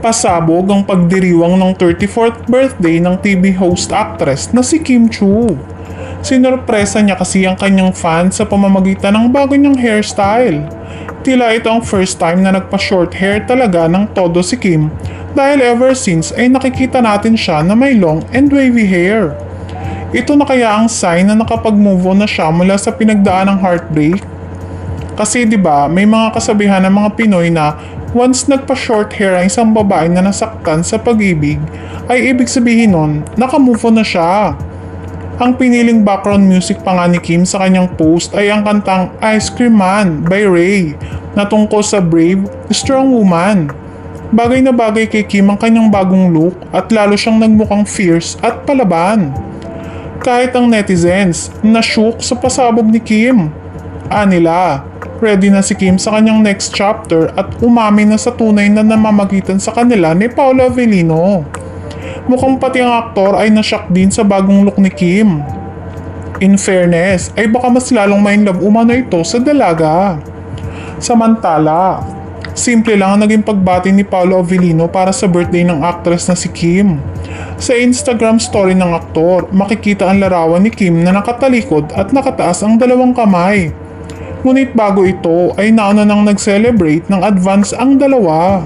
Pasabog ang pagdiriwang ng 34th birthday ng TV host actress na si Kim Chu. Sinurpresa niya kasi ang kanyang fans sa pamamagitan ng bago niyang hairstyle. Tila ito ang first time na nagpa-short hair talaga ng todo si Kim dahil ever since ay nakikita natin siya na may long and wavy hair. Ito na kaya ang sign na nakapag-move on na siya mula sa pinagdaan ng heartbreak? Kasi 'di ba, may mga kasabihan ng mga Pinoy na once nagpa-short hair ang isang babae na nasaktan sa pag-ibig, ay ibig sabihin nun, naka-move on na siya. Ang piniling background music pa nga ni Kim sa kanyang post ay ang kantang Ice Cream Man by Ray na tungkol sa brave, strong woman. Bagay na bagay kay Kim ang kanyang bagong look at lalo siyang nagmukhang fierce at palaban. Kahit ang netizens, na-shook sa pasabog ni Kim. Nila, ready na si Kim sa kanyang next chapter at umamin na sa tunay na namamagitan sa kanila ni Paolo Avellino. Mukhang pati ang aktor ay nashock din sa bagong look ni Kim. In fairness, ay baka mas lalong ma-inlove umano ito sa dalaga. Samantala, simple lang ang naging pagbati ni Paolo Avellino para sa birthday ng actress na si Kim. Sa Instagram story ng aktor, makikita ang larawan ni Kim na nakatalikod at nakataas ang dalawang kamay. Ngunit bago ito ay nauna nang nag-celebrate ng advance ang dalawa.